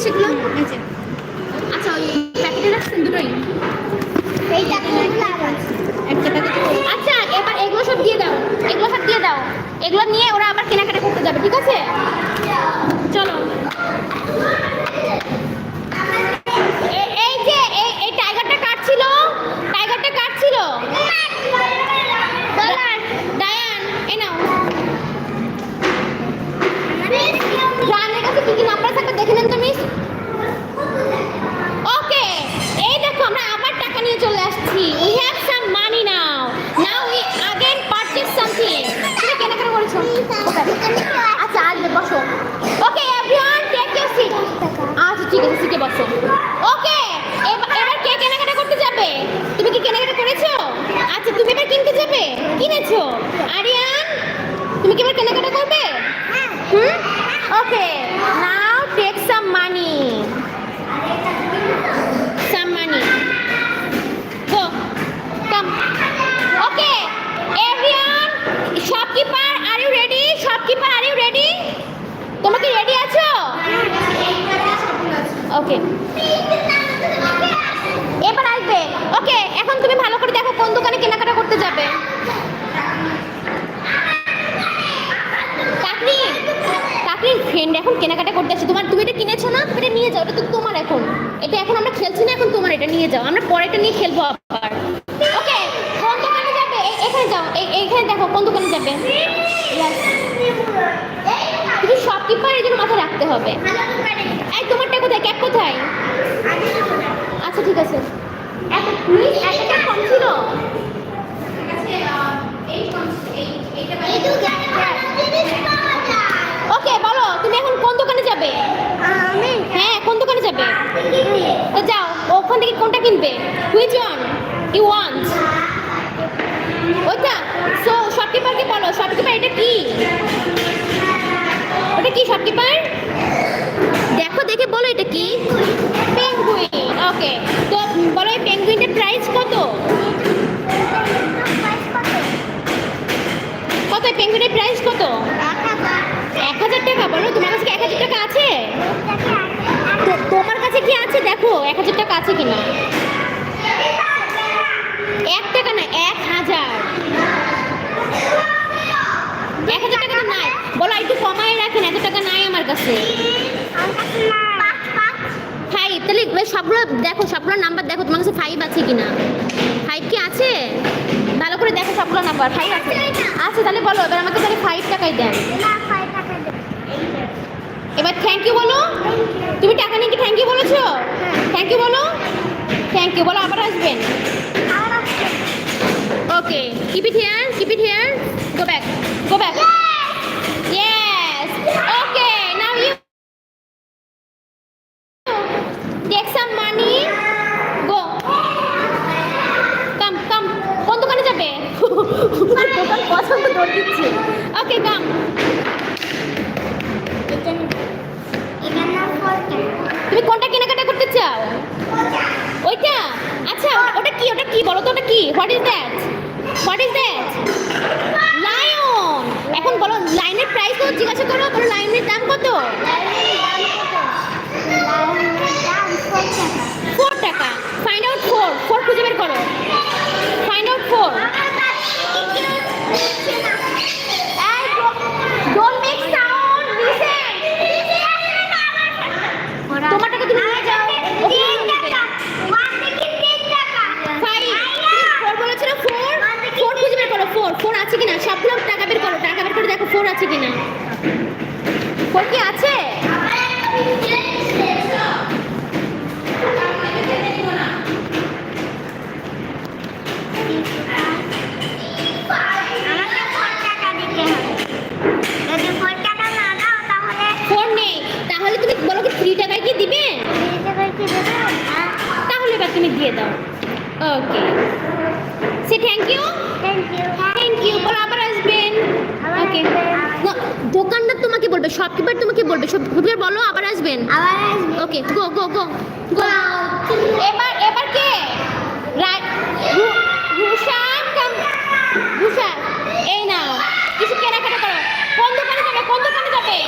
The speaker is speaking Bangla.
সেগুলো? আচ্ছা ওই প্যাকেটে রাখছেন দুটোই? একটা প্যাকেট। আচ্ছা এবার এগুলো সব দিয়ে দাও, এগুলো সব দিয়ে দাও। এগুলো নিয়ে ওরা আবার কেনাকাটা করতে যাবে, ঠিক আছে? চলো। এই যে এই টাইগারটা কাটছিল, টাইগারটা কাটছিল। ডায়ান এই নাও। ডায়ানের কাছে কি কি নাম্বার থাকবে দেখে নেন তো মিস। ওকে, এই দেখো আমরা আবার টাকা নিয়ে চলে আসছি। We have some money now. Now we again purchase something. তুমি কেনাকাটা করেছো? আচ্ছা আসবে, বসো। Okay everyone take your seat. আচ্ছা ঠিক আছে, সিটে বসো। ওকে এবার কে কেনাকাটা করতে যাবে? তুমি কি কেনাকাটা করেছো? আচ্ছা তুমি এবার কিনতে যাবে? কিনেছো? আরিয়ান তুমি কি এবার কেনাকাটা করবে? ওকে নাও take some money. Some money. Go. Come. Okay. Everyone. Shopkeeper, are you ready? Shopkeeper, are you ready? তোমরা কি রেডি আছো? ওকে। এবার আসবে। ওকে এখন তুমি ভালো করে দেখো কোন দোকানে কেনাকাটা করতে যাবে। কাকরি কাকরির ফ্রেন্ড এখন কেনাকাটা করতে আসছে। তুমি এটা কিনেছো না? তুমি এটা নিয়ে যাও, এটা তো তোমার এখন। এটা এখন আমরা খেলছি না, এখন তোমার, এটা নিয়ে যাও। আমরা পরে এটা নিয়ে খেলবো আবার। ওকে কোন দোকানে যাবে? এখানে যাও, এইখানে দেখো কোন দোকানে যাবে। তুমি শপকিপার, এই জন্য মাথায় রাখতে হবে। এই তোমারটা কোথায়? ক্যাপ কোথায়? আচ্ছা ঠিক আছে। একটা কম ছিল। ওকে বলো তুমি এখন কোন দোকানে যাবে? হ্যাঁ কোন দোকানে যাবে? তো যাও, ওখান থেকে কোনটা কিনবে? Which one you want? ওইটা। সো শপকিপারকে বলো, শপকিপার এটা কি? ওটা কি শপকিপার? দেখো দেখে বলো এটা কি? পেঙ্গুইন। ওকে তো বলো এই পেঙ্গুইনটার প্রাইস কত? কত পেঙ্গুইনের প্রাইস কত? 1000 টাকা। বলো তোমার কাছে 1000 টাকা আছে? তোমার কাছে কি আছে দেখো 1000 টাকা আছে কিনা। 1 টাকা না 1000। 1000 টাকা তো নাই। বলো একটু কমায় রাখেন, এত টাকা নাই আমার কাছে। 5। তাহলে সবগুলো দেখো, সবগুলো নাম্বার দেখো তোমার কাছে 5 আছে কিনা। 5 কি আছে? ভালো করে দেখো সবগুলো নাম্বার 5 আছে। আচ্ছা তাহলে বলো এবার আমাকে তাহলে 5 টাকাই দেন। এবার থ্যাংক ইউ বলো। তুমি টাকা নিয়ে কি থ্যাংক ইউ বলেছো? থ্যাংক ইউ বলো। থ্যাংক ইউ বলো, আবার আসবেন। Okay keep it here, keep it here. Go back, go back. Yes okay now you take some money. Go come come. কোন দোকানে যাবে? দোকান পছন্দ করে দিচ্ছে। ওকে কাম। তুমি কোনটা কেনাকাটা করতে চাও? ওইটা। আচ্ছা ওটা কি, ওটা কি বলো তো, ওটা কি? What is that? What is that? Lion. এখন বলো লাইনের প্রাইস তো জিজ্ঞাসা করো, বলো লাইনের দাম কত? 4 টাকা। Find out 4। 4 খুঁজে বের করো। Find out 4। Don't make sound, listen. তোমার টাকা তুমি নিয়ে যাও। 4 বলেছো না 4? 4 খুঁজে বের করো। 4 আছে কিনা সবগুলো টাকা বের করো, টাকা বের করে দেখো 4 আছে কিনা। 4 কি আছে? তাহলে তুমি বলো কি 3 টাকায় কি দিবে? তাহলে এবার তুমি দিয়ে দাও। ওকে সে থ্যাংক ইউ। থ্যাংক ইউ বলো, আবার আসবেন। ওকে দোকানদার তোমাকে বলবে, শপকিপার তোমাকে বলবে, শপকিপার বলো আবার আসবেন। ওকে গো গো গো গো। এবার কে? রুষা কাম। রুষা এই নাও কিছু কেনাকাটা করো। কোন দোকানে যাবে? কোন দোকানে যাবে?